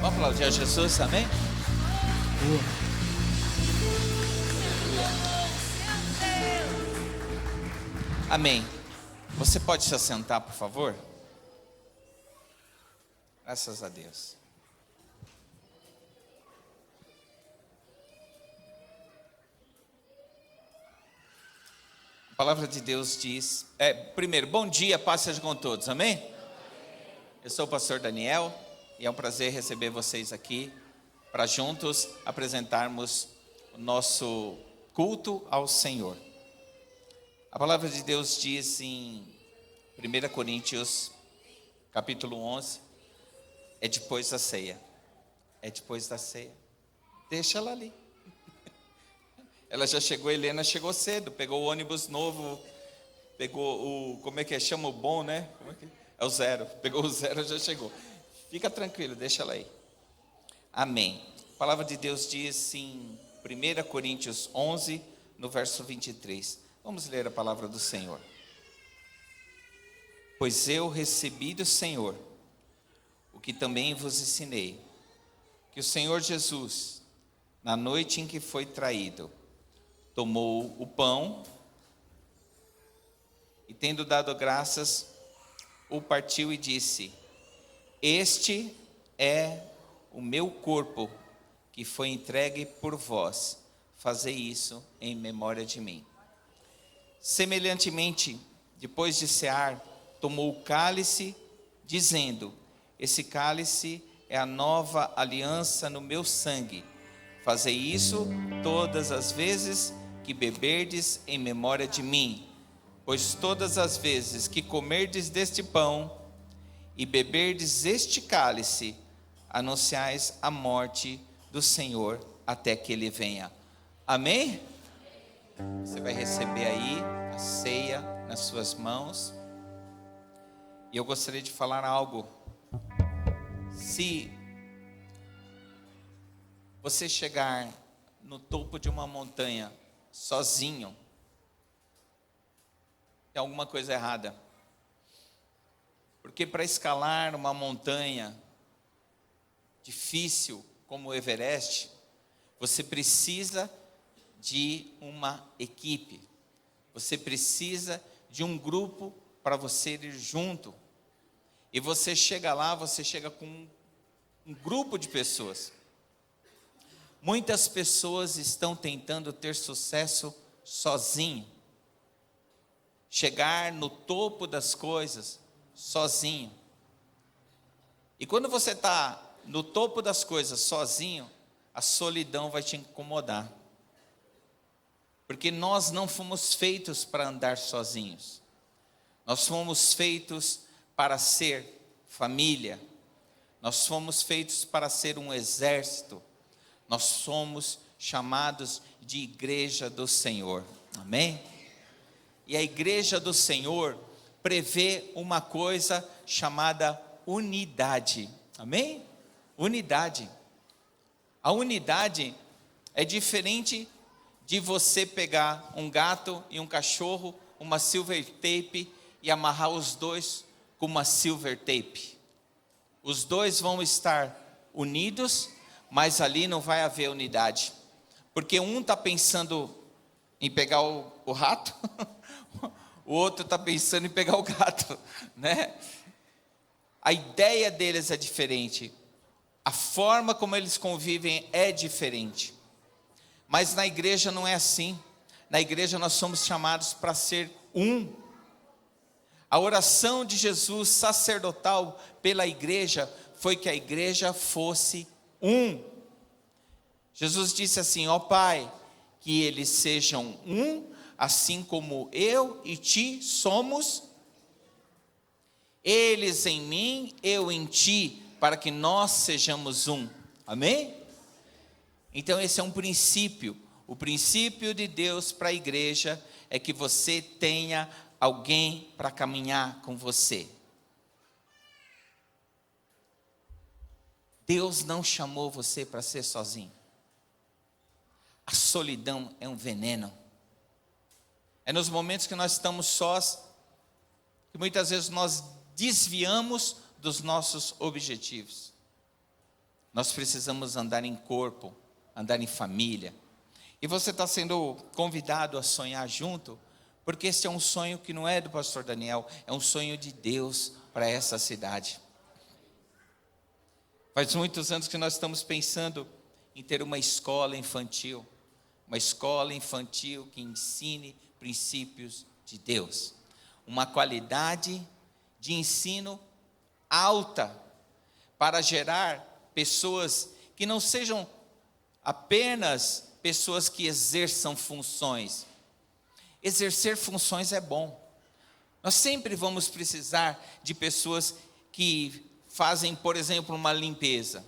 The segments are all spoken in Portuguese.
Vamos aplaudir a Jesus, amém? Amém. Você pode se assentar, por favor? Graças a Deus. A palavra de Deus diz, primeiro, bom dia, paz seja com todos, amém? Eu sou o pastor Daniel e é um prazer receber vocês aqui para juntos apresentarmos o nosso culto ao Senhor. A palavra de Deus diz em 1 Coríntios, capítulo 11, é depois da ceia. É depois da ceia. Deixa ela ali. Ela já chegou, a Helena chegou cedo, pegou o ônibus novo, pegou o, como é que chama o bom, né? É o zero, pegou o zero, já chegou. Fica tranquilo, deixa ela aí. Amém. A palavra de Deus diz em 1 Coríntios 11, no verso 23. Vamos ler a palavra do Senhor. Pois eu recebi do Senhor o que também vos ensinei, que o Senhor Jesus, na noite em que foi traído, tomou o pão e, tendo dado graças, o partiu e disse: Este é o meu corpo que foi entregue por vós, fazei isso em memória de mim. Semelhantemente, depois de cear, tomou o cálice, dizendo: Esse cálice é a nova aliança no meu sangue. Fazei isso todas as vezes que beberdes em memória de mim. Pois todas as vezes que comerdes deste pão e beberdes este cálice, anunciais a morte do Senhor até que Ele venha. Amém? Você vai receber aí a ceia nas suas mãos. E eu gostaria de falar algo. Se você chegar no topo de uma montanha sozinho, tem alguma coisa errada. Porque para escalar uma montanha difícil como o Everest, você precisa de uma equipe. Você precisa de um grupo para você ir junto. E você chega lá, você chega com um grupo de pessoas. Muitas pessoas estão tentando ter sucesso sozinho. Chegar no topo das coisas sozinho. E quando você está no topo das coisas sozinho, a solidão vai te incomodar. Porque nós não fomos feitos para andar sozinhos. Nós fomos feitos para ser família. Nós fomos feitos para ser um exército. Nós somos chamados de igreja do Senhor. Amém? E a igreja do Senhor prevê uma coisa chamada unidade. Amém? Unidade. A unidade é diferente de você pegar um gato e um cachorro, uma silver tape e amarrar os dois com uma silver tape. Os dois vão estar unidos, mas ali não vai haver unidade. Porque um está pensando em pegar o rato, o outro está pensando em pegar o gato, né? A ideia deles é diferente. A forma como eles convivem é diferente. Mas na igreja não é assim. Na igreja nós somos chamados para ser um. A oração de Jesus sacerdotal pela igreja foi que a igreja fosse um. Jesus disse assim: ó Pai, que eles sejam um, assim como eu e ti somos, eles em mim, eu em ti, para que nós sejamos um. Amém? Então esse é um princípio. O princípio de Deus para a igreja é que você tenha alguém para caminhar com você. Deus não chamou você para ser sozinho. A solidão é um veneno. É nos momentos que nós estamos sós, que muitas vezes nós desviamos dos nossos objetivos. Nós precisamos andar em corpo, andar em família. E você está sendo convidado a sonhar junto, porque esse é um sonho que não é do pastor Daniel, é um sonho de Deus para essa cidade. Faz muitos anos que nós estamos pensando em ter uma escola infantil que ensine princípios de Deus, uma qualidade de ensino alta, para gerar pessoas que não sejam apenas pessoas que exerçam funções. Exercer funções é bom. Nós sempre vamos precisar de pessoas que fazem, por exemplo, uma limpeza.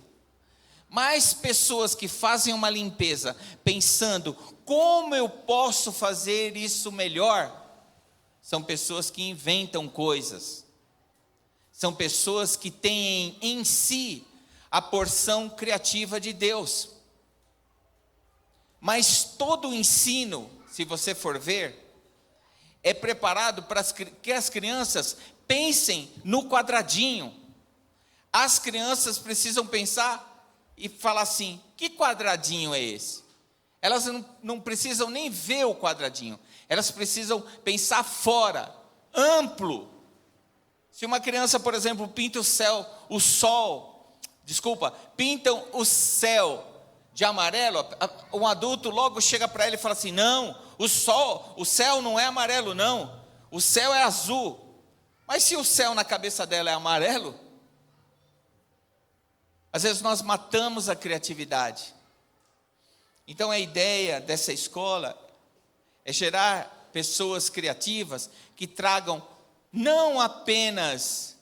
Mas pessoas que fazem uma limpeza pensando como eu posso fazer isso melhor, são pessoas que inventam coisas. São pessoas que têm em si a porção criativa de Deus. Mas todo o ensino, se você for ver, é preparado para que as crianças pensem no quadradinho. As crianças precisam pensar e falar assim: que quadradinho é esse? Elas não precisam nem ver o quadradinho, elas precisam pensar fora, amplo. Se uma criança, por exemplo, pintam o céu de amarelo, um adulto logo chega para ela e fala assim: não, o céu não é amarelo não, o céu é azul. Mas se o céu na cabeça dela é amarelo, às vezes nós matamos a criatividade. Então a ideia dessa escola é gerar pessoas criativas que tragam não apenas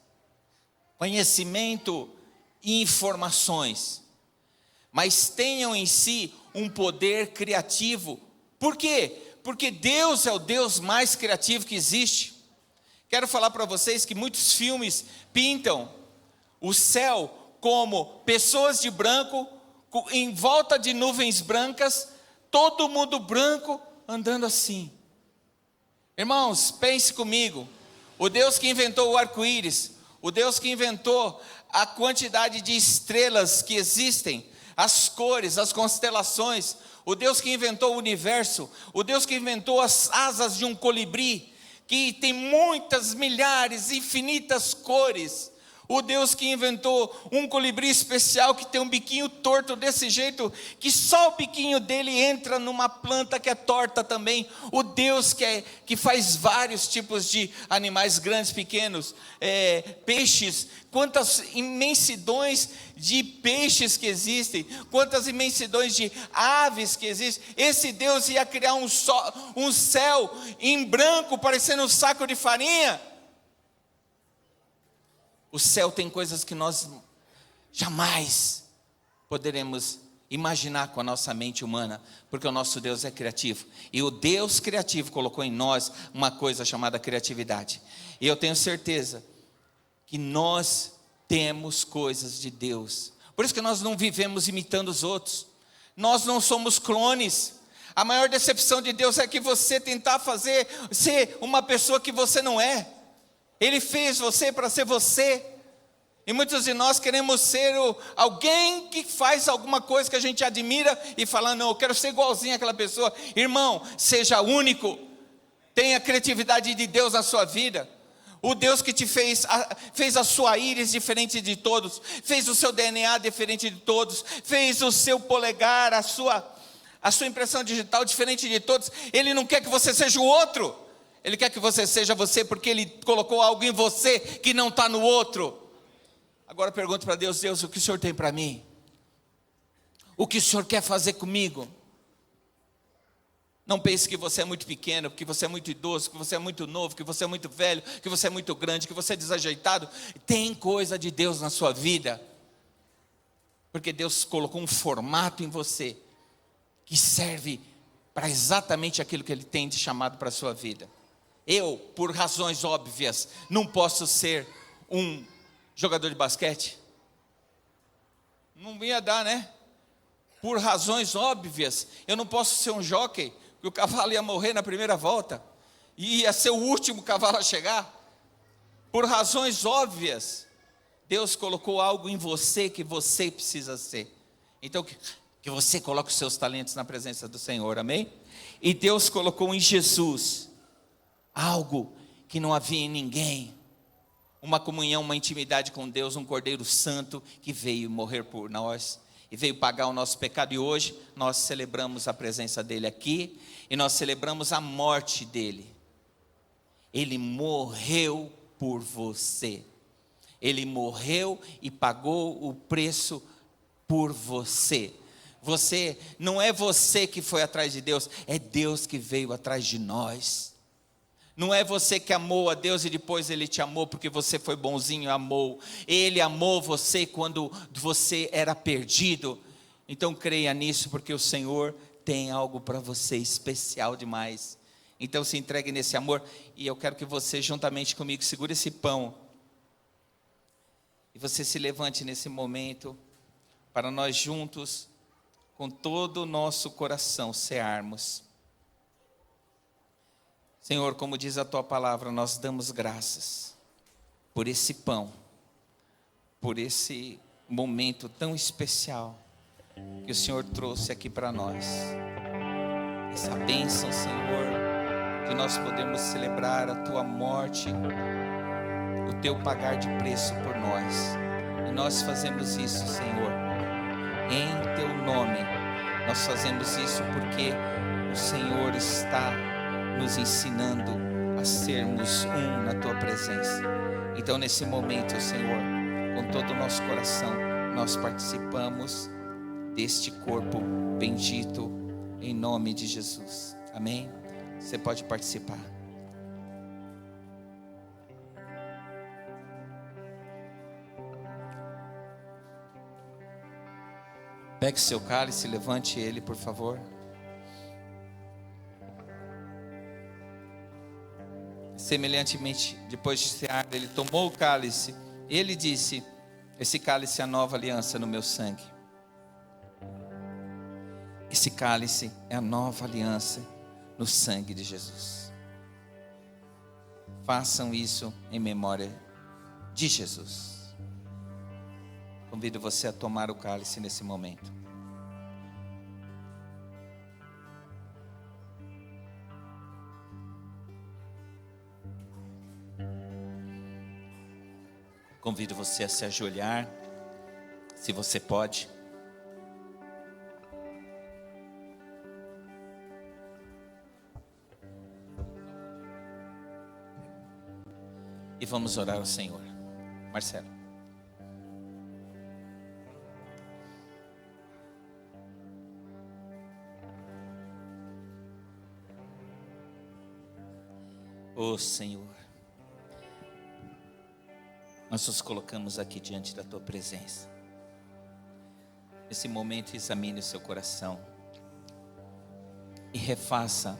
conhecimento e informações, mas tenham em si um poder criativo. Por quê? Porque Deus é o Deus mais criativo que existe. Quero falar para vocês que muitos filmes pintam o céu como pessoas de branco, em volta de nuvens brancas, todo mundo branco, andando assim. Irmãos, pense comigo, o Deus que inventou o arco-íris, o Deus que inventou a quantidade de estrelas que existem, as cores, as constelações, o Deus que inventou o universo, o Deus que inventou as asas de um colibri, que tem muitas, milhares, infinitas cores, o Deus que inventou um colibri especial que tem um biquinho torto desse jeito, que só o biquinho dele entra numa planta que é torta também. O Deus que faz vários tipos de animais grandes, pequenos, peixes. Quantas imensidões de peixes que existem, quantas imensidões de aves que existem. Esse Deus ia criar um céu em branco, parecendo um saco de farinha. O céu tem coisas que nós jamais poderemos imaginar com a nossa mente humana, porque o nosso Deus é criativo. E o Deus criativo colocou em nós uma coisa chamada criatividade. E eu tenho certeza que nós temos coisas de Deus. Por isso que nós não vivemos imitando os outros. Nós não somos clones. A maior decepção de Deus é que você tentar ser uma pessoa que você não é. Ele fez você para ser você. E muitos de nós queremos ser alguém que faz alguma coisa que a gente admira e fala: não, eu quero ser igualzinho àquela pessoa. Irmão, seja único. Tenha a criatividade de Deus na sua vida. O Deus que te fez a sua íris diferente de todos, fez o seu DNA diferente de todos, fez o seu polegar, a sua impressão digital diferente de todos. Ele não quer que você seja o outro. Ele quer que você seja você, porque Ele colocou algo em você que não está no outro. Agora pergunto para Deus: Deus, o que o Senhor tem para mim? O que o Senhor quer fazer comigo? Não pense que você é muito pequeno, que você é muito idoso, que você é muito novo, que você é muito velho, que você é muito grande, que você é desajeitado. Tem coisa de Deus na sua vida, porque Deus colocou um formato em você, que serve para exatamente aquilo que Ele tem de chamado para a sua vida. Eu, por razões óbvias, não posso ser um jogador de basquete. Não ia dar, né? Por razões óbvias, eu não posso ser um jockey, porque o cavalo ia morrer na primeira volta, e ia ser o último cavalo a chegar. Por razões óbvias, Deus colocou algo em você que você precisa ser. Então que você coloque os seus talentos na presença do Senhor, amém? E Deus colocou em Jesus algo que não havia em ninguém. Uma comunhão, uma intimidade com Deus, um Cordeiro Santo que veio morrer por nós e veio pagar o nosso pecado. E hoje nós celebramos a presença dele aqui e nós celebramos a morte dele. Ele morreu por você. Ele morreu e pagou o preço por você. Não é você que foi atrás de Deus, é Deus que veio atrás de nós. Não é você que amou a Deus e depois Ele te amou porque você foi bonzinho e amou. Ele amou você quando você era perdido. Então creia nisso, porque o Senhor tem algo para você especial demais. Então se entregue nesse amor. E eu quero que você juntamente comigo segure esse pão. E você se levante nesse momento para nós juntos, com todo o nosso coração, cearmos. Senhor, como diz a Tua palavra, nós damos graças por esse pão, por esse momento tão especial que o Senhor trouxe aqui para nós. Essa bênção, Senhor, de nós podermos celebrar a Tua morte, o Teu pagar de preço por nós. E nós fazemos isso, Senhor, em Teu nome. Nós fazemos isso porque o Senhor está nos ensinando a sermos um na Tua presença. Então nesse momento, Senhor, com todo o nosso coração, nós participamos deste corpo bendito em nome de Jesus. Amém? Você pode participar. Pegue seu cálice, levante ele, por favor. Semelhantemente, depois de cear, ele tomou o cálice. Ele disse: esse cálice é a nova aliança no meu sangue. Esse cálice é a nova aliança no sangue de Jesus. Façam isso em memória de Jesus. Convido você a tomar o cálice nesse momento. Convido você a se ajoelhar, se você pode. E vamos orar ao Senhor. Marcelo. Ó Senhor, nós nos colocamos aqui diante da Tua presença. Nesse momento, examine o seu coração e refaça,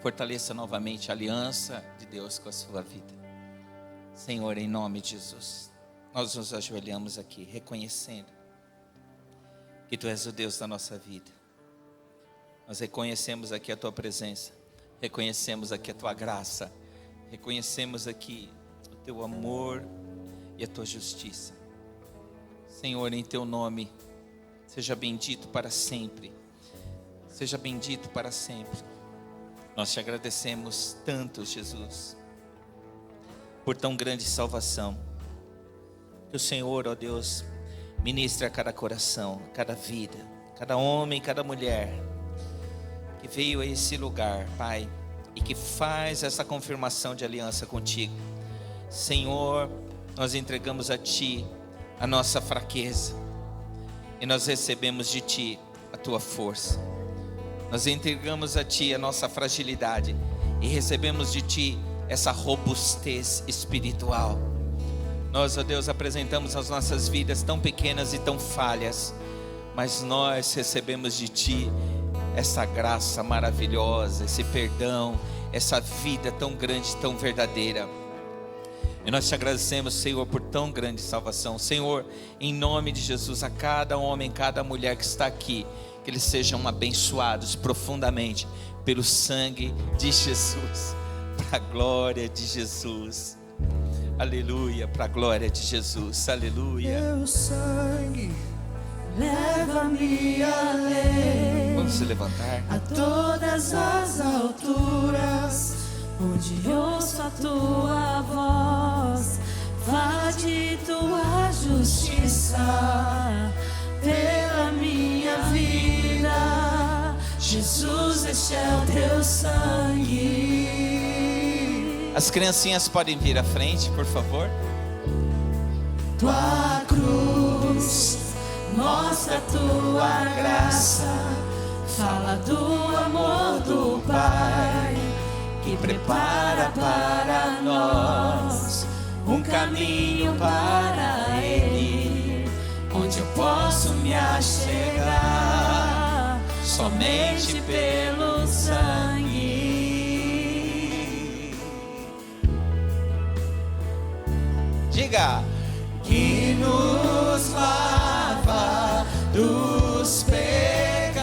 fortaleça novamente a aliança de Deus com a sua vida. Senhor, em nome de Jesus, nós nos ajoelhamos aqui, reconhecendo que Tu és o Deus da nossa vida. Nós reconhecemos aqui a Tua presença, reconhecemos aqui a Tua graça, reconhecemos aqui o Teu amor e a Tua justiça. Senhor, em Teu nome, seja bendito para sempre. Seja bendito para sempre. Nós Te agradecemos tanto, Jesus, por tão grande salvação. Que o Senhor, ó Deus, ministre a cada coração, a cada vida, cada homem, cada mulher que veio a esse lugar, Pai, e que faz essa confirmação de aliança contigo. Senhor, nós entregamos a Ti a nossa fraqueza e nós recebemos de Ti a Tua força. Nós entregamos a Ti a nossa fragilidade e recebemos de Ti essa robustez espiritual. Nós, ó Deus, apresentamos as nossas vidas tão pequenas e tão falhas, mas nós recebemos de Ti essa graça maravilhosa, esse perdão, essa vida tão grande, tão verdadeira. E nós Te agradecemos, Senhor, por tão grande salvação. Senhor, em nome de Jesus, a cada homem, cada mulher que está aqui, que eles sejam abençoados profundamente pelo sangue de Jesus, para a glória de Jesus. Aleluia, para a glória de Jesus. Aleluia. Teu sangue leva-me além. Vamos se levantar. A todas as alturas, onde ouço a tua voz, vade tua justiça pela minha vida. Jesus, este é o teu sangue. As criancinhas podem vir à frente, por favor. Tua cruz mostra a tua graça, fala do amor do Pai, que prepara para nós um caminho para Ele, onde eu posso me achegar somente pelo sangue. Diga. Que nos lava dos pecados,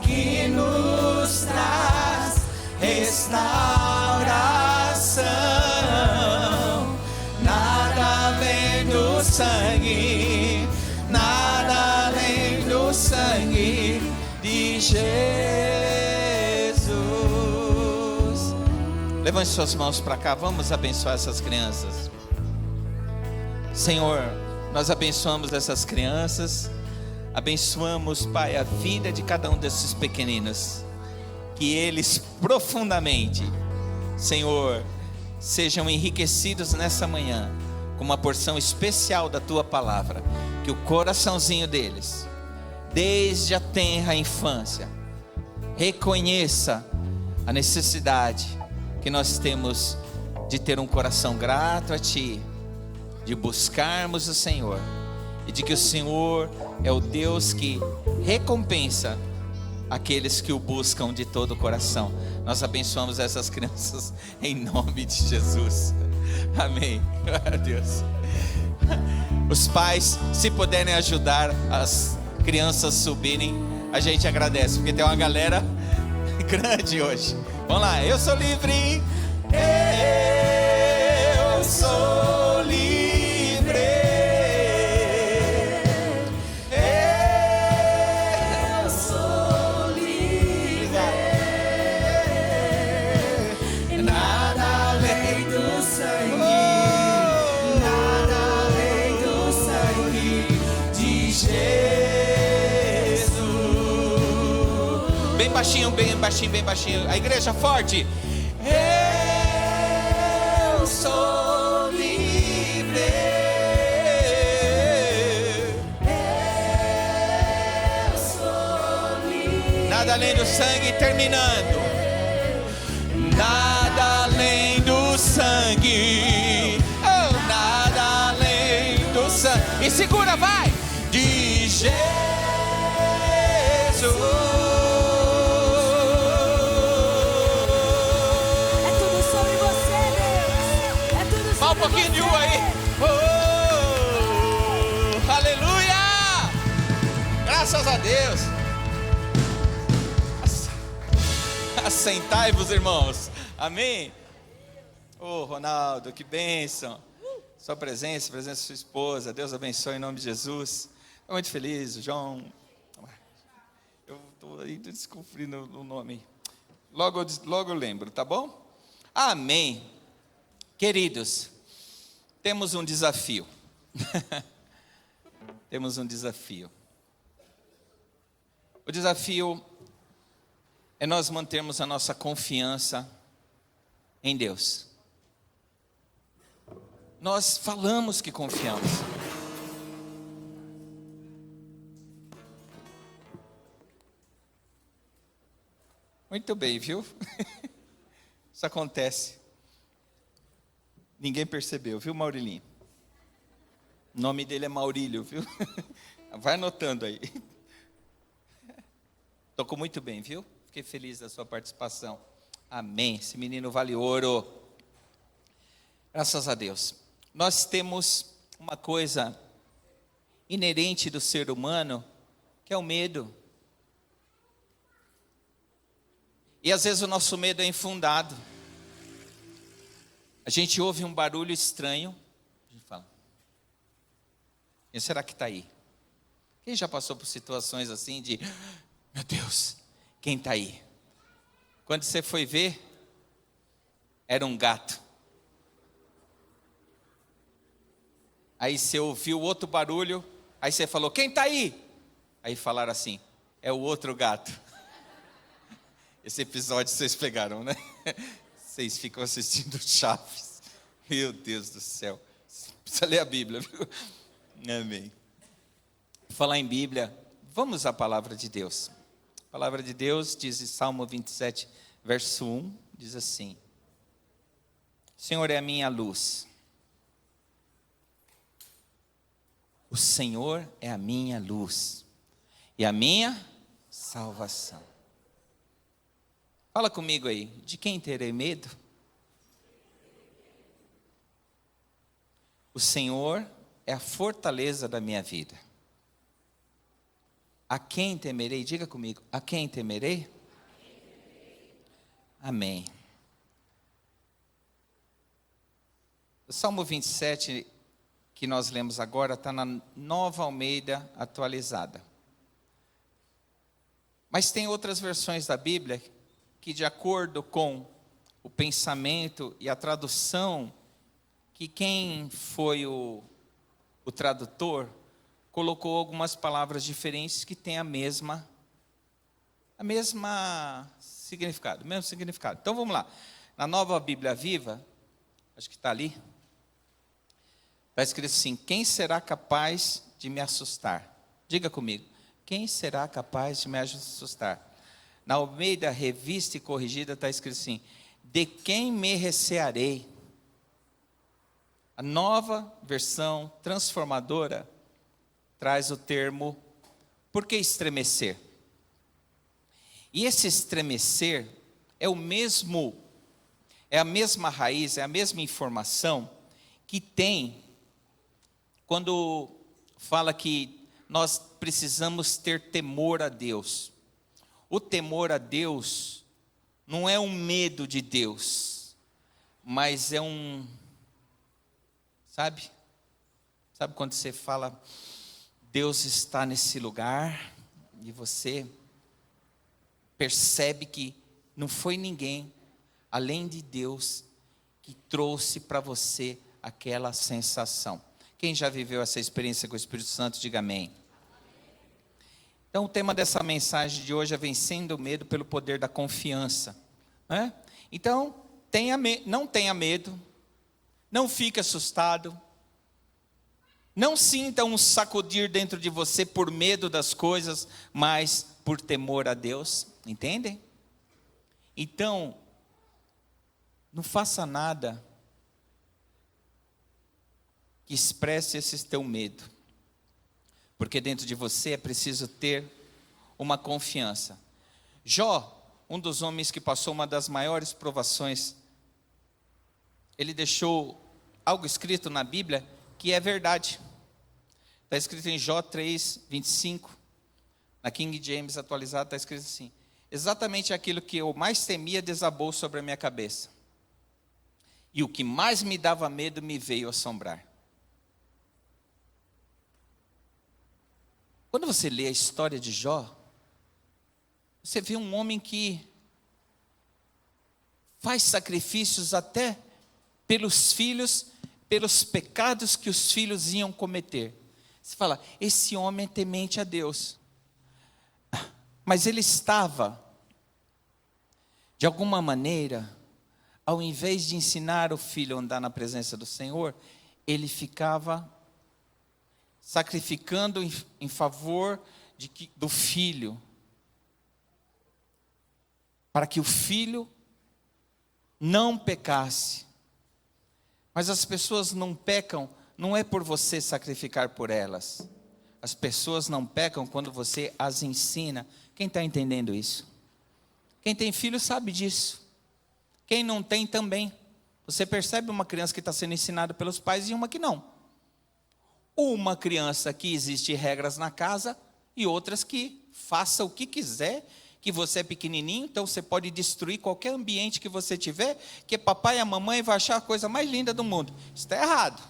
que nos traz restauração. Nada além do sangue, nada além do sangue de Jesus. Levante suas mãos para cá, vamos abençoar essas crianças. Senhor, nós abençoamos essas crianças, abençoamos, Pai, a vida de cada um desses pequeninos, que eles profundamente, Senhor, sejam enriquecidos nessa manhã, com uma porção especial da Tua Palavra, que o coraçãozinho deles, desde a tenra infância, reconheça a necessidade que nós temos de ter um coração grato a Ti, de buscarmos o Senhor, e de que o Senhor é o Deus que recompensa aqueles que o buscam de todo o coração. Nós abençoamos essas crianças em nome de Jesus. Amém. Glória a Deus. Os pais, se puderem ajudar as crianças subirem, a gente agradece, porque tem uma galera grande hoje. Vamos lá, eu sou livre. Eu sou livre. Eu sou livre. Nada além do sangue, nada além do sangue de Jesus. Bem baixinho, bem baixinho, bem baixinho. A igreja forte. Eu sou livre. Eu sou livre. Nada além do sangue, terminando. Nada além do sangue. Oh, nada além do sangue. E segura, vai. De Jesus. Um pouquinho de U aí. Oh, aleluia! Graças a Deus. Assentai-vos, irmãos. Amém. Oh, Ronaldo, que bênção. Sua presença, a presença da sua esposa. Deus abençoe em nome de Jesus. Estou muito feliz, João. Eu estou aí descobrindo o nome. Logo eu lembro, tá bom? Amém. Queridos, temos um desafio. Temos um desafio. O desafio é nós mantermos a nossa confiança em Deus. Nós falamos que confiamos. Muito bem, viu? Isso acontece. Ninguém percebeu, viu, Maurilinho? O nome dele é Maurílio, viu? Vai anotando aí. Tocou muito bem, viu? Fiquei feliz da sua participação. Amém. Esse menino vale ouro. Graças a Deus. Nós temos uma coisa inerente do ser humano, que é o medo. E às vezes o nosso medo é infundado. A gente ouve um barulho estranho, a gente fala, quem será que está aí? Quem já passou por situações assim de, meu Deus, quem está aí? Quando você foi ver, era um gato. Aí você ouviu outro barulho, aí você falou, quem está aí? Aí falaram assim, é o outro gato. Esse episódio vocês pegaram, né? Vocês ficam assistindo Chaves. Meu Deus do céu. Precisa ler a Bíblia, viu? Amém. Falar em Bíblia, vamos à palavra de Deus. A palavra de Deus diz em Salmo 27, verso 1, diz assim: o Senhor é a minha luz. O Senhor é a minha luz e a minha salvação. Fala comigo aí, de quem terei medo? O Senhor é a fortaleza da minha vida. A quem temerei? Diga comigo, a quem temerei? Amém. O Salmo 27, que nós lemos agora, está na Nova Almeida atualizada. Mas tem outras versões da Bíblia que, de acordo com o pensamento e a tradução, que quem foi o tradutor, colocou algumas palavras diferentes que têm o mesmo significado. Então vamos lá. Na Nova Bíblia Viva, acho que está ali, está escrito assim: quem será capaz de me assustar? Diga comigo, quem será capaz de me assustar? Na Almeida Revista e Corrigida está escrito assim: de quem me recearei? A nova versão transformadora traz o termo, por que estremecer? E esse estremecer é a mesma raiz, é a mesma informação que tem quando fala que nós precisamos ter temor a Deus. O temor a Deus não é um medo de Deus, mas é sabe quando você fala, Deus está nesse lugar, e você percebe que não foi ninguém, além de Deus, que trouxe para você aquela sensação. Quem já viveu essa experiência com o Espírito Santo, diga amém. Então o tema dessa mensagem de hoje é vencendo o medo pelo poder da confiança, né? Então, não tenha medo, não fique assustado, não sinta um sacudir dentro de você por medo das coisas, mas por temor a Deus, entendem? Então, não faça nada que expresse esse teu medo, porque dentro de você é preciso ter uma confiança. Jó, um dos homens que passou uma das maiores provações, ele deixou algo escrito na Bíblia que é verdade. Está escrito em Jó 3, 25, na King James atualizado, está escrito assim: exatamente aquilo que eu mais temia desabou sobre a minha cabeça, e o que mais me dava medo me veio assombrar. Quando você lê a história de Jó, você vê um homem que faz sacrifícios até pelos filhos, pelos pecados que os filhos iam cometer. Você fala, esse homem é temente a Deus. Mas ele estava, de alguma maneira, ao invés de ensinar o filho a andar na presença do Senhor, ele ficava sacrificando em favor do filho, para que o filho não pecasse. Mas as pessoas não pecam, não é por você sacrificar por elas. As pessoas não pecam quando você as ensina. Quem está entendendo isso? Quem tem filho sabe disso. Quem não tem também. Você percebe uma criança que está sendo ensinada pelos pais e uma que não. Uma criança que existe regras na casa e outras que faça o que quiser, que você é pequenininho, então você pode destruir qualquer ambiente que você tiver, que papai e a mamãe vão achar a coisa mais linda do mundo. Isso está errado.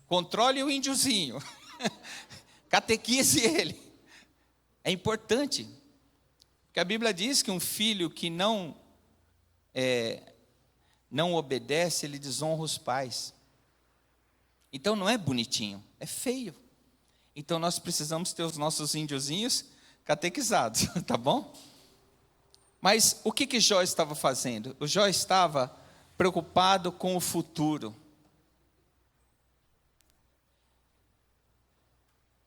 Controle o índiozinho. Catequize ele. É importante. Porque a Bíblia diz que um filho que não obedece, ele desonra os pais. Então não é bonitinho, é feio. Então nós precisamos ter os nossos índiozinhos catequizados, tá bom? Mas o que Jó estava fazendo? O Jó estava preocupado com o futuro.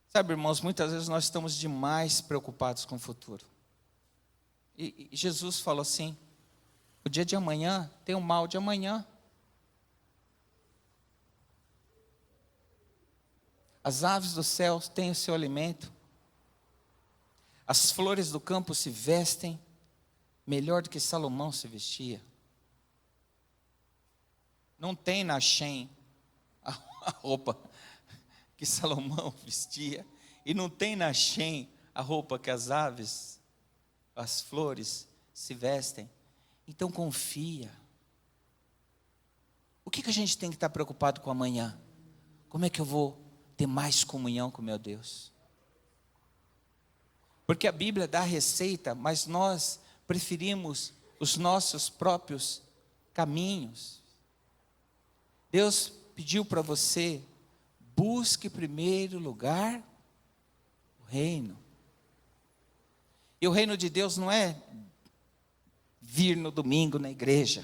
Sabe, irmãos, muitas vezes nós estamos demais preocupados com o futuro. E Jesus falou assim: o dia de amanhã tem o mal de amanhã. As aves do céu têm o seu alimento. As flores do campo se vestem melhor do que Salomão se vestia. Não tem na Shein a roupa que Salomão vestia. E não tem na Shein a roupa que as aves, as flores se vestem. Então confia. O que a gente tem que estar preocupado com amanhã? Como é que eu vou ter mais comunhão com meu Deus? Porque a Bíblia dá a receita, mas nós preferimos os nossos próprios caminhos. Deus pediu para você: busque em primeiro lugar o reino. E o reino de Deus não é vir no domingo na igreja.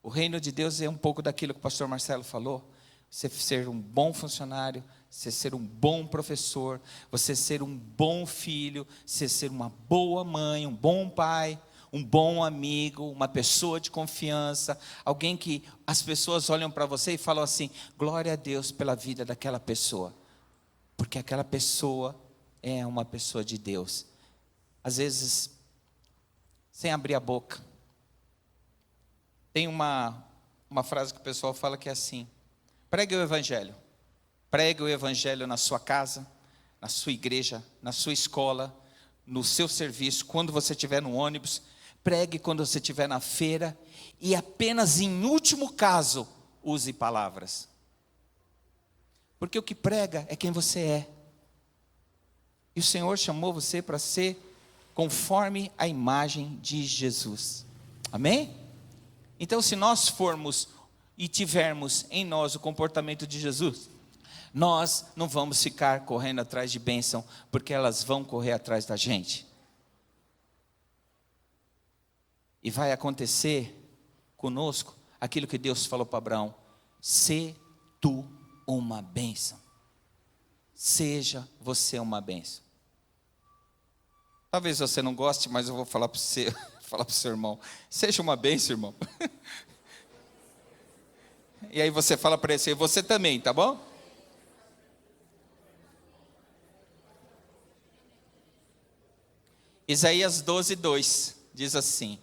O reino de Deus é um pouco daquilo que o pastor Marcelo falou. Você ser um bom funcionário, você ser um bom professor, você ser um bom filho, você ser uma boa mãe, um bom pai, um bom amigo, uma pessoa de confiança, alguém que as pessoas olham para você e falam assim: glória a Deus pela vida daquela pessoa, porque aquela pessoa é uma pessoa de Deus. Às vezes, sem abrir a boca. Tem uma frase que o pessoal fala que é assim: pregue o evangelho. Pregue o evangelho na sua casa, na sua igreja, na sua escola, no seu serviço, quando você estiver no ônibus. Pregue quando você estiver na feira. E apenas em último caso, use palavras. Porque o que prega é quem você é. E o Senhor chamou você para ser conforme a imagem de Jesus. Amém? Então, se nós formos e tivermos em nós o comportamento de Jesus, nós não vamos ficar correndo atrás de bênção, porque elas vão correr atrás da gente. E vai acontecer conosco aquilo que Deus falou para Abraão: sê tu uma bênção. Seja você uma bênção. Talvez você não goste, mas eu vou falar para você, falar para o seu irmão: seja uma bênção, irmão. E aí você fala para ele: você também, tá bom? Isaías 12:2 diz assim: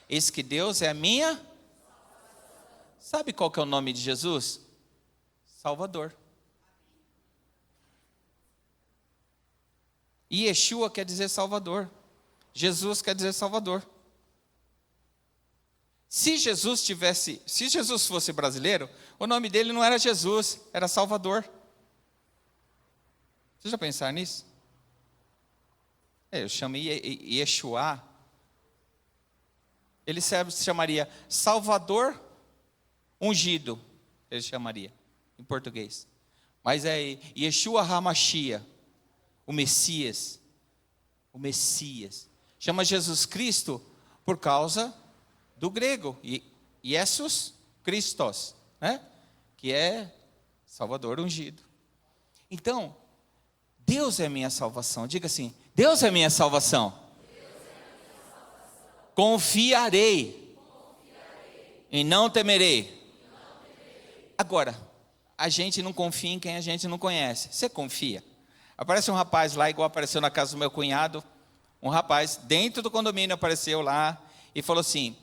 eis que Deus é a minha. Sabe qual que é o nome de Jesus? Salvador. E Yeshua quer dizer Salvador. Jesus quer dizer Salvador. Se Jesus fosse brasileiro, o nome dele não era Jesus, era Salvador. Você já pensaram nisso? Eu chamei Yeshua. Ele se chamaria Salvador Ungido. Ele chamaria, em português. Mas é Yeshua HaMashiach, o Messias. O Messias. Chama Jesus Cristo por causa do grego. Jesus Christos, né? Que é Salvador Ungido. Então, Deus é minha salvação. Diga assim: Deus é minha salvação. Confiarei e não temerei. Agora, a gente não confia em quem a gente não conhece. Você confia? Aparece um rapaz lá, igual apareceu na casa do meu cunhado. Um rapaz dentro do condomínio apareceu lá e falou assim: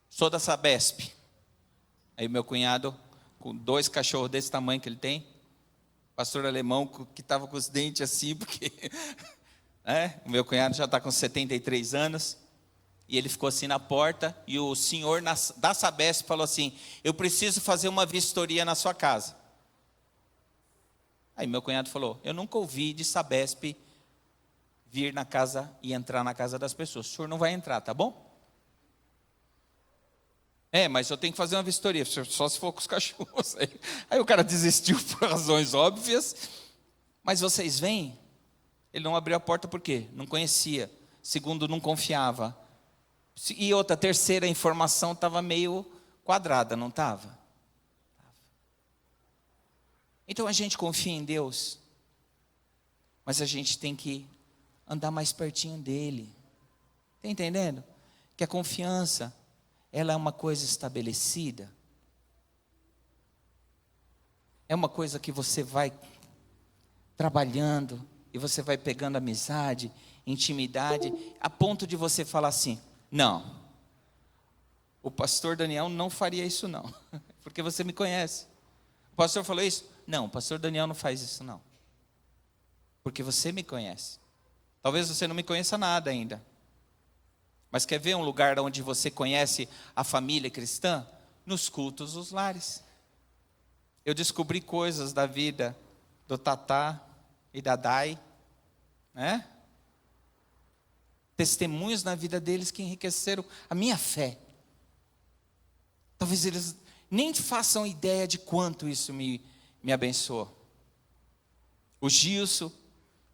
sou da Sabesp. Aí meu cunhado, com 2 cachorros desse tamanho que ele tem, pastor alemão que estava com os dentes assim, porque O meu cunhado já está com 73 anos. E ele ficou assim na porta. E o senhor da Sabesp falou assim: eu preciso fazer uma vistoria na sua casa. Aí meu cunhado falou: eu nunca ouvi de Sabesp vir na casa e entrar na casa das pessoas. O senhor não vai entrar, tá bom? Mas eu tenho que fazer uma vistoria, só se for com os cachorros. Aí o cara desistiu por razões óbvias. Mas vocês veem, ele não abriu a porta por quê? Não conhecia. Segundo, não confiava. E outra, terceira, a informação estava meio quadrada, não estava? Então a gente confia em Deus, mas a gente tem que andar mais pertinho dele. Está entendendo? Que a confiança, ela é uma coisa estabelecida. É uma coisa que você vai trabalhando e você vai pegando amizade, intimidade, a ponto de você falar assim: não, o pastor Daniel não faria isso não, porque você me conhece. O pastor falou isso? Não, o pastor Daniel não faz isso não, porque você me conhece. Talvez você não me conheça nada ainda, mas quer ver um lugar onde você conhece a família cristã? Nos cultos dos lares. Eu descobri coisas da vida do Tatá e da Dai, testemunhos na vida deles que enriqueceram a minha fé. Talvez eles nem façam ideia de quanto isso me abençoou. O Gilson,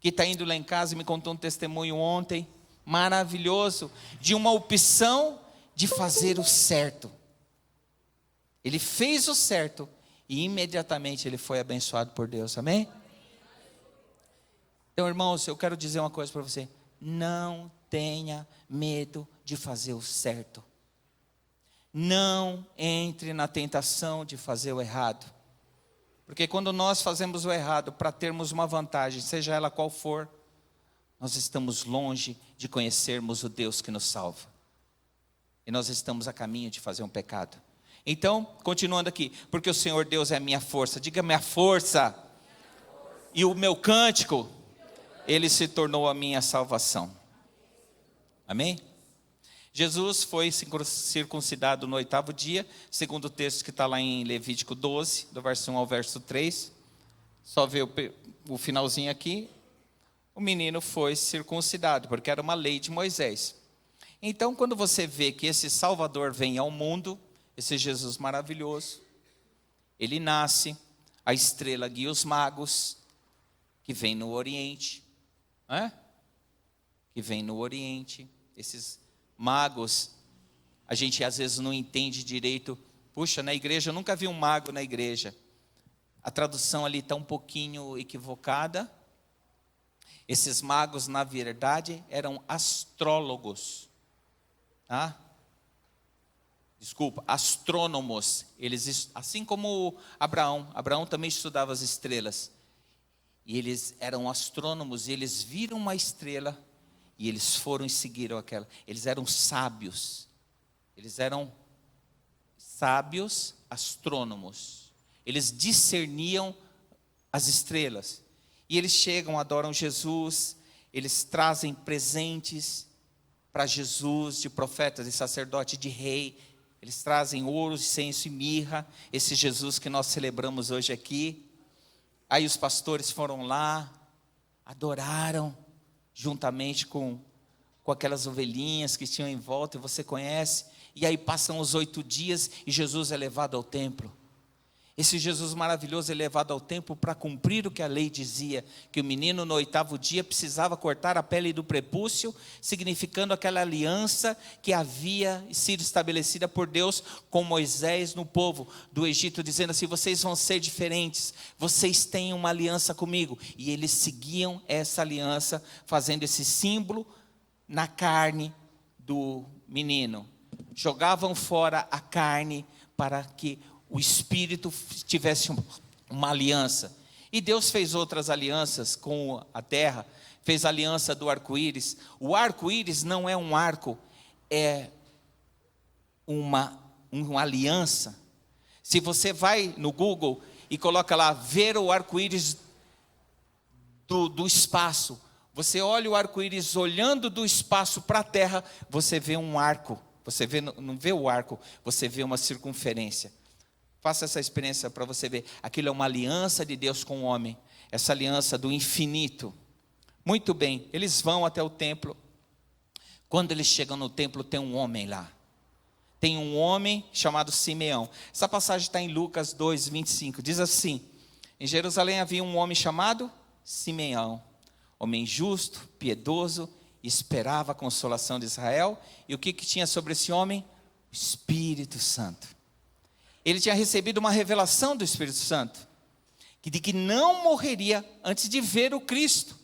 que está indo lá em casa e me contou um testemunho ontem, maravilhoso, de uma opção de fazer o certo. Ele fez o certo e imediatamente ele foi abençoado por Deus, amém? Então, irmãos, eu quero dizer uma coisa para você: não tenha medo de fazer o certo. Não entre na tentação de fazer o errado. Porque quando nós fazemos o errado para termos uma vantagem, seja ela qual for, nós estamos longe de conhecermos o Deus que nos salva. E nós estamos a caminho de fazer um pecado. Então, continuando aqui: porque o Senhor Deus é a minha força. Diga: minha força. E o meu cântico, ele se tornou a minha salvação. Amém? Jesus foi circuncidado no 8º dia, segundo o texto que está lá em Levítico 12, do verso 1 ao verso 3. Só ver o finalzinho aqui. O menino foi circuncidado, porque era uma lei de Moisés. Então, quando você vê que esse Salvador vem ao mundo, esse Jesus maravilhoso, ele nasce, a estrela guia os magos, que vem no Oriente, que vem no Oriente. Esses magos, a gente às vezes não entende direito. Puxa, na igreja, eu nunca vi um mago na igreja. A tradução ali está um pouquinho equivocada. Esses magos, na verdade, eram astrólogos. Astrônomos. Eles, assim como Abraão também estudava as estrelas. E eles eram astrônomos, e eles viram uma estrela, e eles foram e seguiram aquela. Eles eram sábios. Eles eram sábios astrônomos. Eles discerniam as estrelas. E eles chegam, adoram Jesus, eles trazem presentes para Jesus, de profeta, de sacerdote, de rei. Eles trazem ouro, incenso e mirra, esse Jesus que nós celebramos hoje aqui. Aí os pastores foram lá, adoraram, juntamente com aquelas ovelhinhas que tinham em volta, e você conhece. E aí passam os 8 dias e Jesus é levado ao templo. Esse Jesus maravilhoso é levado ao templo para cumprir o que a lei dizia, que o menino no 8º dia precisava cortar a pele do prepúcio, significando aquela aliança que havia sido estabelecida por Deus com Moisés no povo do Egito, dizendo assim: vocês vão ser diferentes, vocês têm uma aliança comigo. E eles seguiam essa aliança, fazendo esse símbolo na carne do menino. Jogavam fora a carne para que o Espírito tivesse uma aliança. E Deus fez outras alianças com a terra. Fez a aliança do arco-íris. O arco-íris não é um arco, é uma aliança. Se você vai no Google e coloca lá, ver o arco-íris do espaço, Você olha o arco-íris olhando do espaço para a terra, você vê um arco. Você não vê o arco, você vê uma circunferência. Faça essa experiência para você ver. Aquilo é uma aliança de Deus com o homem. Essa aliança do infinito. Muito bem, eles vão até o templo. Quando eles chegam no templo, tem um homem lá. Tem um homem chamado Simeão. Essa passagem está em Lucas 2, 25. Diz assim: em Jerusalém havia um homem chamado Simeão, homem justo, piedoso, esperava a consolação de Israel. E o que tinha sobre esse homem? O Espírito Santo. Ele tinha recebido uma revelação do Espírito Santo, de que não morreria antes de ver o Cristo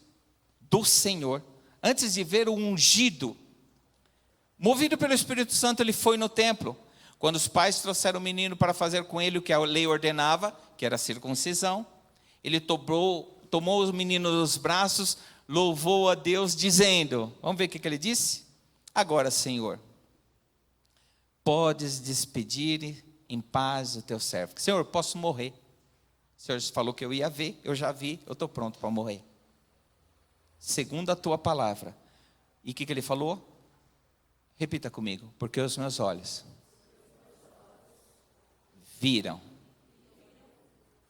do Senhor, antes de ver o ungido. Movido pelo Espírito Santo, ele foi no templo. Quando os pais trouxeram o menino para fazer com ele o que a lei ordenava, que era a circuncisão, ele tomou o menino nos braços, louvou a Deus, dizendo, vamos ver o que ele disse? Agora, Senhor, podes despedir em paz o teu servo. Senhor, posso morrer. O Senhor falou que eu ia ver, eu já vi, eu estou pronto para morrer. Segundo a tua palavra. E o que ele falou? Repita comigo. Porque os meus olhos viram.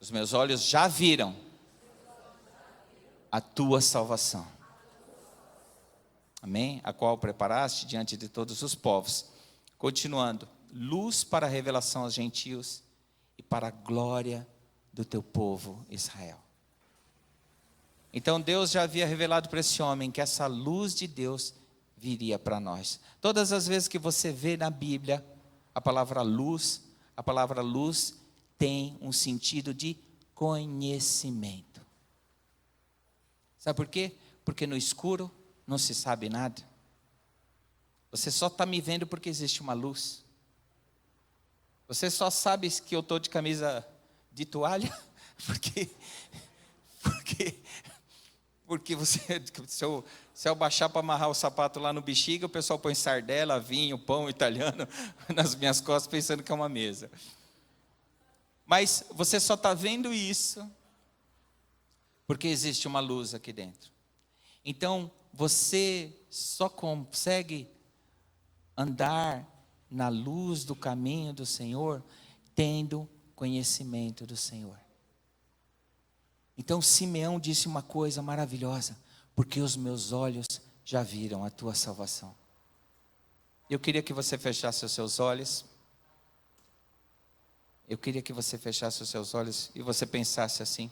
Os meus olhos já viram a tua salvação. Amém? A qual preparaste diante de todos os povos. Continuando. Luz para a revelação aos gentios e para a glória do teu povo Israel. Então Deus já havia revelado para esse homem que essa luz de Deus viria para nós. Todas as vezes que você vê na Bíblia a palavra luz tem um sentido de conhecimento. Sabe por quê? Porque no escuro não se sabe nada. Você só está me vendo porque existe uma luz. Você só sabe que eu estou de camisa de toalha porque você, se eu baixar para amarrar o sapato lá no bexiga, o pessoal põe sardela, vinho, pão italiano nas minhas costas pensando que é uma mesa. Mas você só está vendo isso porque existe uma luz aqui dentro. Então você só consegue andar na luz do caminho do Senhor, tendo conhecimento do Senhor. Então Simeão disse uma coisa maravilhosa, porque os meus olhos já viram a tua salvação. Eu queria que você fechasse os seus olhos. Eu queria que você fechasse os seus olhos e você pensasse assim: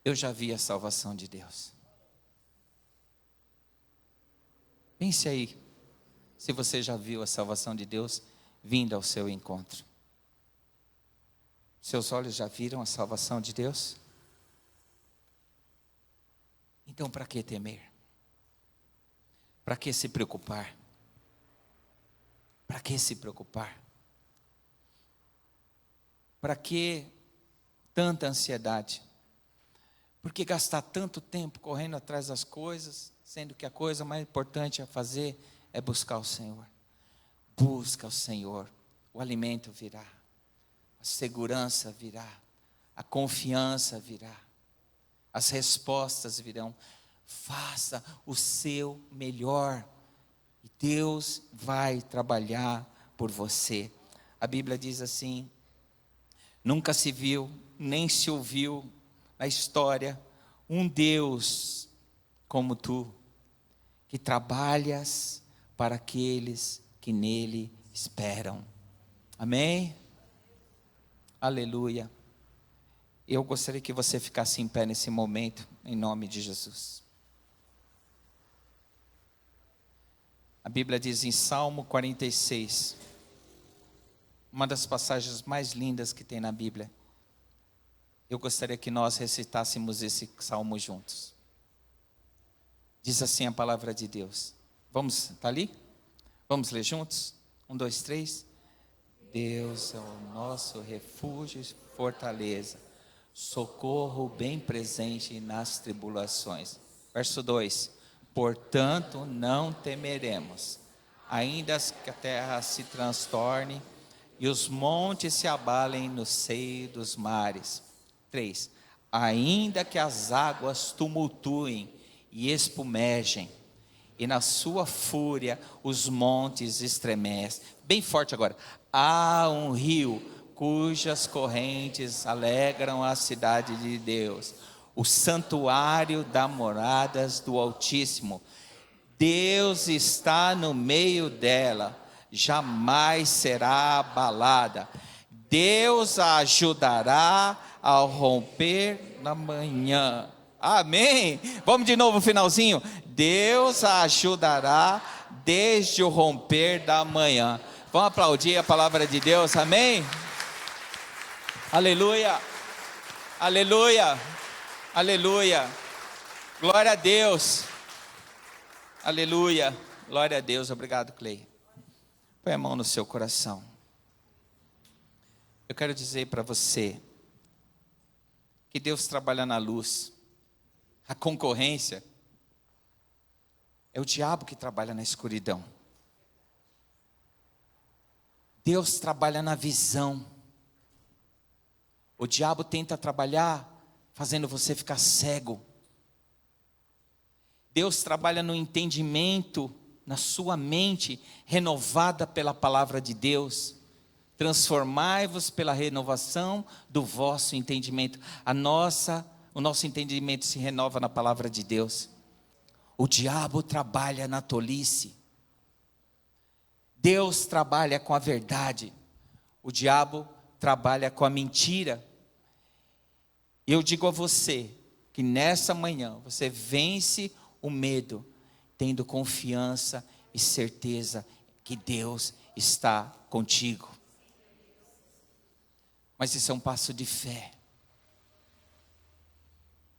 eu já vi a salvação de Deus. Pense aí. Se você já viu a salvação de Deus vindo ao seu encontro. Seus olhos já viram a salvação de Deus? Então para que temer? Para que se preocupar? Para que se preocupar? Para que tanta ansiedade? Por que gastar tanto tempo correndo atrás das coisas, sendo que a coisa mais importante a fazer é buscar o Senhor? Busca o Senhor, o alimento virá, a segurança virá, a confiança virá, as respostas virão. Faça o seu melhor e Deus vai trabalhar por você. A Bíblia diz assim: nunca se viu, nem se ouviu na história um Deus como tu, que trabalhas para aqueles que nele esperam. Amém? Aleluia. Eu gostaria que você ficasse em pé nesse momento, em nome de Jesus. A Bíblia diz em Salmo 46, uma das passagens mais lindas que tem na Bíblia. Eu gostaria que nós recitássemos esse salmo juntos. Diz assim a palavra de Deus. Vamos, está ali? Vamos ler juntos? 1, 2, 3. Deus é o nosso refúgio e fortaleza, socorro bem presente nas tribulações. Verso 2. Portanto, não temeremos, ainda que a terra se transtorne e os montes se abalem no seio dos mares. 3. Ainda que as águas tumultuem e espumegem, e na sua fúria os montes estremecem. Bem forte agora. Há um rio cujas correntes alegram a cidade de Deus, o santuário das moradas do Altíssimo. Deus está no meio dela, jamais será abalada. Deus a ajudará ao romper na manhã. Amém? Vamos de novo, finalzinho. Deus a ajudará desde o romper da manhã. Vamos aplaudir a palavra de Deus, amém? Aleluia, aleluia, aleluia, glória a Deus, aleluia, glória a Deus. Obrigado, Clay. Põe a mão no seu coração. Eu quero dizer para você que Deus trabalha na luz. A concorrência é o diabo que trabalha na escuridão. Deus trabalha na visão. O diabo tenta trabalhar fazendo você ficar cego. Deus trabalha no entendimento, na sua mente renovada pela palavra de Deus. Transformai-vos pela renovação do vosso entendimento. O nosso entendimento se renova na palavra de Deus. O diabo trabalha na tolice. Deus trabalha com a verdade. O diabo trabalha com a mentira. Eu digo a você que nessa manhã você vence o medo, tendo confiança e certeza que Deus está contigo. Mas isso é um passo de fé.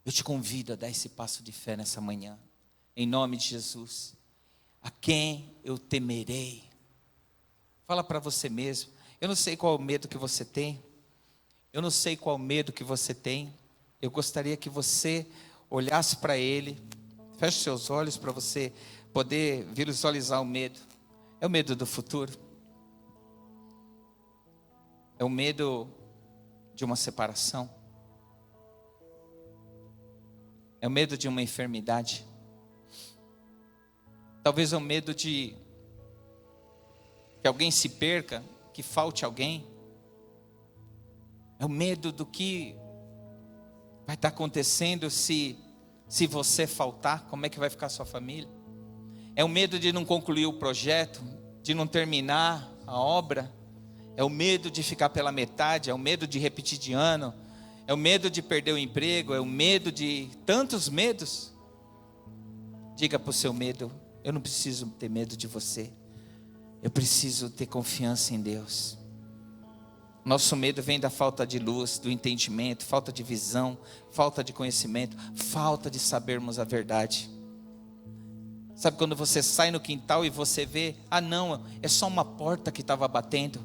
Eu te convido a dar esse passo de fé nessa manhã, em nome de Jesus. A quem eu temerei? Fala para você mesmo. Eu não sei qual é o medo que você tem. Eu não sei qual é o medo que você tem. Eu gostaria que você olhasse para ele. Feche seus olhos para você poder visualizar o medo. É o medo do futuro. É o medo de uma separação. É o medo de uma enfermidade. Talvez é o medo de que alguém se perca, que falte alguém. É o medo do que vai estar acontecendo se você faltar, como é que vai ficar a sua família. É o medo de não concluir o projeto, de não terminar a obra. É o medo de ficar pela metade, é o medo de repetir de ano. É o medo de perder o emprego, é o medo de tantos medos. Diga para o seu medo: eu não preciso ter medo de você. Eu preciso ter confiança em Deus. Nosso medo vem da falta de luz, do entendimento, falta de visão, falta de conhecimento, falta de sabermos a verdade. Sabe quando você sai no quintal e você vê, ah não, é só uma porta que estava batendo.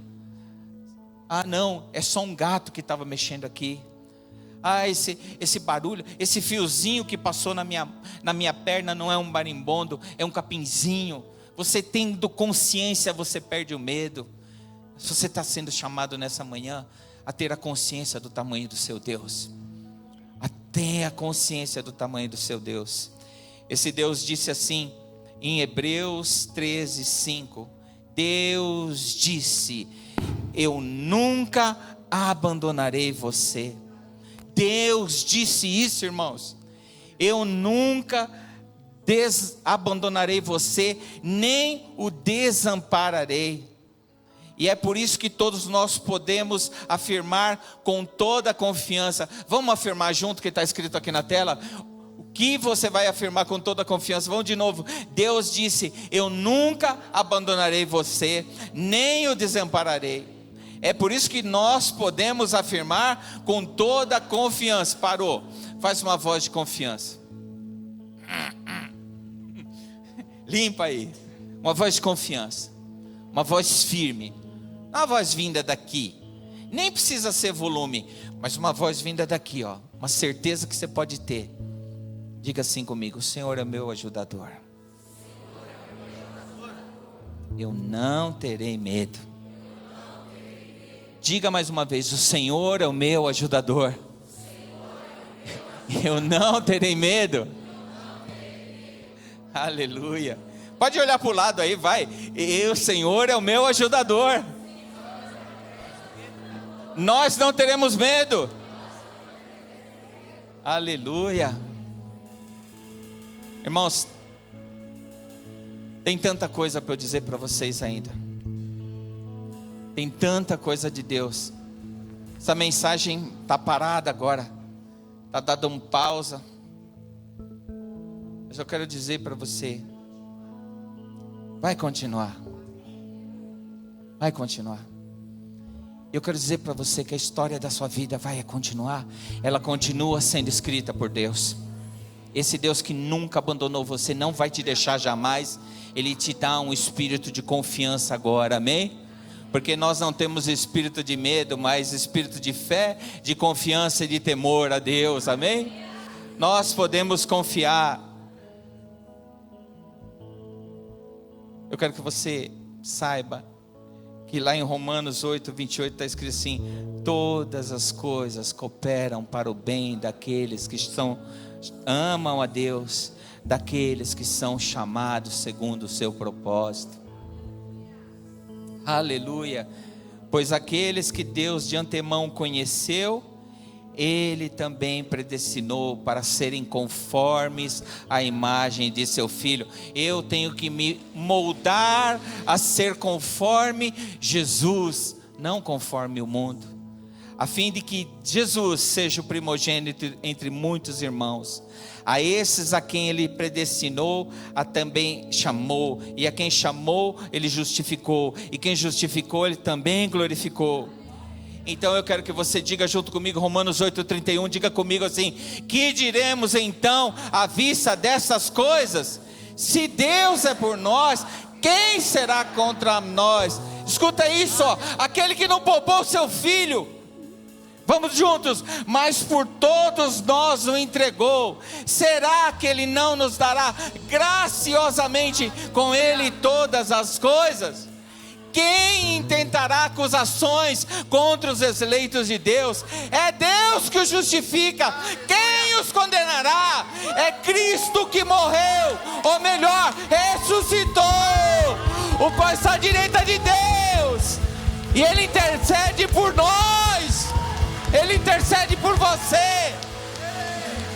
Ah não, é só um gato que estava mexendo aqui. Ah, esse barulho, esse fiozinho que passou na minha perna não é um marimbondo, é um capinzinho. Você tendo consciência, você perde o medo. Se você está sendo chamado nessa manhã a ter a consciência do tamanho do seu Deus. A ter a consciência do tamanho do seu Deus. Esse Deus disse assim, em Hebreus 13:5. Deus disse: eu nunca abandonarei você. Deus disse isso, irmãos. Eu nunca abandonarei você, nem o desampararei. E é por isso que todos nós podemos afirmar com toda a confiança. Vamos afirmar junto, que está escrito aqui na tela. O que você vai afirmar com toda a confiança? Vamos de novo. Deus disse: eu nunca abandonarei você, nem o desampararei. É por isso que nós podemos afirmar com toda a confiança. Parou. Faz uma voz de confiança. Limpa aí. Uma voz de confiança. Uma voz firme. Uma voz vinda daqui. Nem precisa ser volume, mas uma voz vinda daqui, ó. Uma certeza que você pode ter. Diga assim comigo: o Senhor é meu ajudador. Eu não terei medo. Diga mais uma vez: o Senhor é o meu ajudador. Eu não terei medo. Aleluia. Pode olhar para o lado aí, vai. E o Senhor é o meu ajudador. Nós não teremos medo. Aleluia. Irmãos, tem tanta coisa para eu dizer para vocês ainda. Tem tanta coisa de Deus. Essa mensagem está parada agora. Está dando uma pausa. Mas eu quero dizer para você, vai continuar. Vai continuar. Eu quero dizer para você que a história da sua vida vai continuar. Ela continua sendo escrita por Deus. Esse Deus que nunca abandonou você, não vai te deixar jamais. Ele te dá um espírito de confiança agora, amém? Porque nós não temos espírito de medo, mas espírito de fé, de confiança e de temor a Deus, amém? Nós podemos confiar. Eu quero que você saiba que lá em Romanos 8, 28 está escrito assim: todas as coisas cooperam para o bem daqueles que amam a Deus, daqueles que são chamados segundo o seu propósito. Aleluia. Pois aqueles que Deus de antemão conheceu, Ele também predestinou para serem conformes à imagem de seu Filho. Eu tenho que me moldar a ser conforme Jesus, não conforme o mundo, a fim de que Jesus seja o primogênito entre muitos irmãos. A esses a quem Ele predestinou, a também chamou, e a quem chamou, Ele justificou, e quem justificou, Ele também glorificou. Então eu quero que você diga junto comigo, Romanos 8:31, diga comigo assim: que diremos então à vista dessas coisas? Se Deus é por nós, quem será contra nós? Escuta isso, ó, aquele que não poupou seu filho, vamos juntos, mas por todos nós o entregou, será que Ele não nos dará graciosamente com Ele todas as coisas? Quem intentará acusações contra os eleitos de Deus? É Deus que os justifica. Quem os condenará? É Cristo que morreu, ou melhor, ressuscitou, o qual está à direita de Deus, e Ele intercede por nós. Ele intercede por você.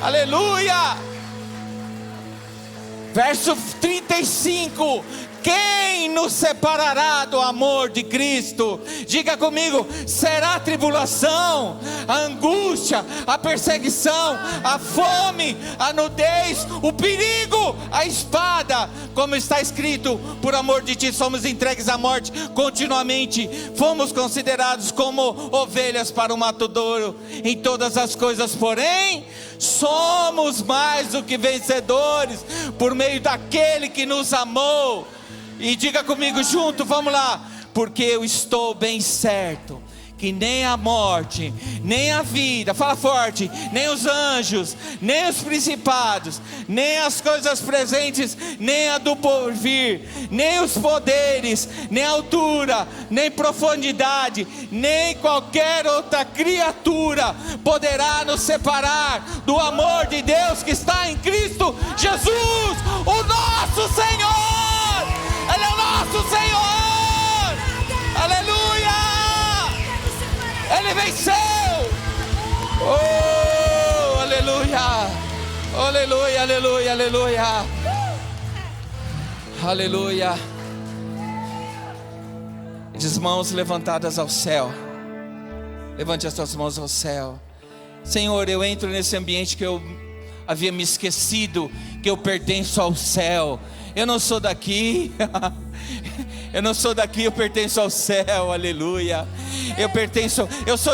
Aleluia. Verso 35: quem nos separará do amor de Cristo? Diga comigo: será a tribulação, a angústia, a perseguição, a fome, a nudez, o perigo, a espada? Como está escrito: por amor de ti somos entregues à morte continuamente, fomos considerados como ovelhas para o matadouro. Em todas as coisas, porém, somos mais do que vencedores por meio daquele que nos amou. E diga comigo junto, vamos lá: porque eu estou bem certo que nem a morte, nem a vida, fala forte, nem os anjos, nem os principados, nem as coisas presentes, nem a do porvir, nem os poderes, nem a altura, nem profundidade, nem qualquer outra criatura poderá nos separar do amor de Deus que está em Cristo Jesus, o nosso Senhor. Ele é o nosso Senhor. Aleluia. Ele venceu. Oh, aleluia. Aleluia, aleluia, aleluia. Aleluia. As mãos levantadas ao céu. Levante as suas mãos ao céu. Senhor, eu entro nesse ambiente que eu havia me esquecido que eu pertenço ao céu. Eu não sou daqui. Eu não sou daqui, eu pertenço ao céu, aleluia. Eu sou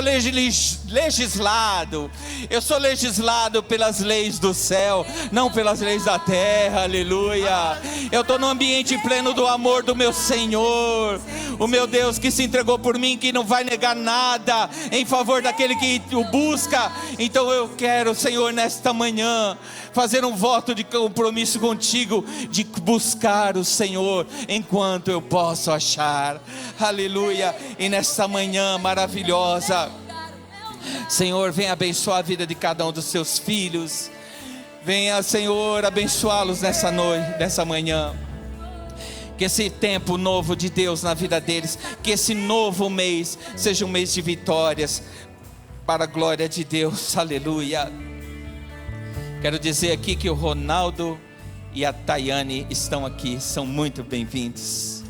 legislado. Eu sou legislado pelas leis do céu, não pelas leis da terra, aleluia. Eu estou no ambiente pleno do amor do meu Senhor, o meu Deus que se entregou por mim, que não vai negar nada em favor daquele que o busca. Então eu quero, Senhor, nesta manhã, fazer um voto de compromisso contigo, de buscar o Senhor enquanto eu posso achar, aleluia. E nesta manhã maravilhosa, Senhor, vem abençoar a vida de cada um dos seus filhos. Venha, Senhor, abençoá-los nessa noite, nessa manhã. Que esse tempo novo de Deus na vida deles, que esse novo mês seja um mês de vitórias, para a glória de Deus, aleluia. Quero dizer aqui que o Ronaldo e a Tayane estão aqui, são muito bem-vindos.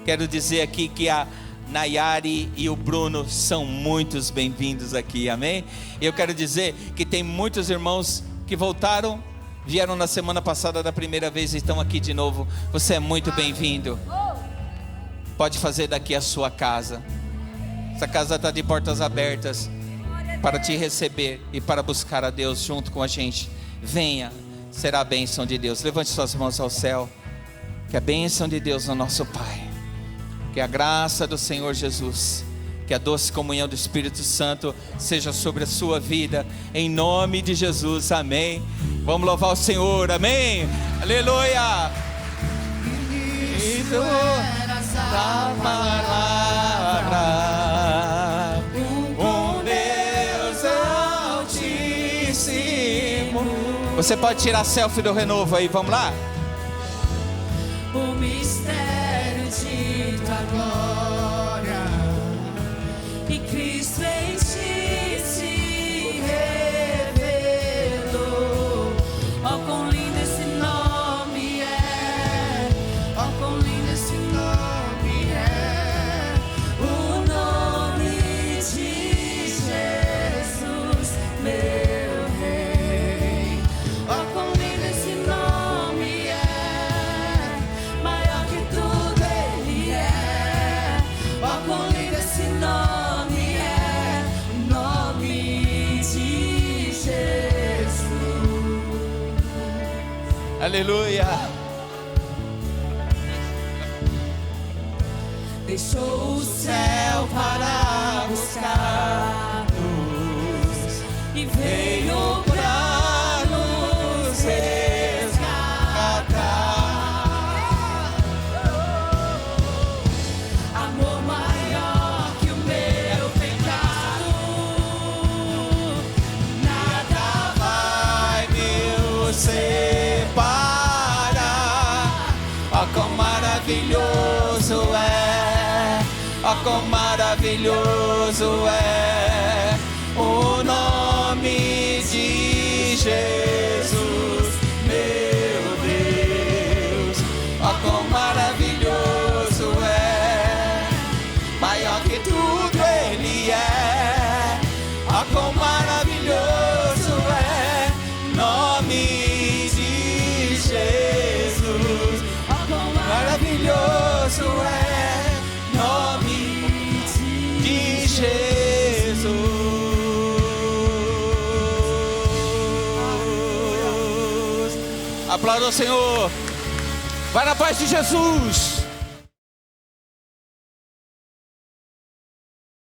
Quero dizer aqui que a Nayari e o Bruno são muitos bem-vindos aqui, amém? E eu quero dizer que tem muitos irmãos que voltaram, vieram na semana passada da primeira vez e estão aqui de novo. Você é muito bem-vindo. Pode fazer daqui a sua casa. Essa casa está de portas abertas para te receber e para buscar a Deus junto com a gente. Venha, será a bênção de Deus. Levante suas mãos ao céu. Que a bênção de Deus no nosso Pai, que a graça do Senhor Jesus, que a doce comunhão do Espírito Santo seja sobre a sua vida, em nome de Jesus, amém. Vamos louvar o Senhor, amém, aleluia. Isso da palavra, um Deus altíssimo. Você pode tirar selfie do renovo aí, vamos lá? O mistério de tua glória, e Cristo em ti se revelou. Ó, quão lindo esse nome é, ó, quão lindo esse nome é, o nome de Jesus, meu Rei. Ó, quão lindo esse nome é, maior que tudo Ele é. Ó, quão lindo esse nome é, o nome de Jesus. Aleluia. Deixou o céu para buscar-nos e veio para nos resgatar. Amor maior que o meu pecado, nada Vai me separar. Ó, quão maravilhoso é, ó, quão maravilhoso é o nome de Jesus, meu Deus. Ó, quão maravilhoso é, maior que tudo Ele é. Ó, quão maravilhoso é, nome de Jesus. Ó, quão Maravilhoso é, nome de Jesus. Aplauda o Senhor. Vai na paz de Jesus.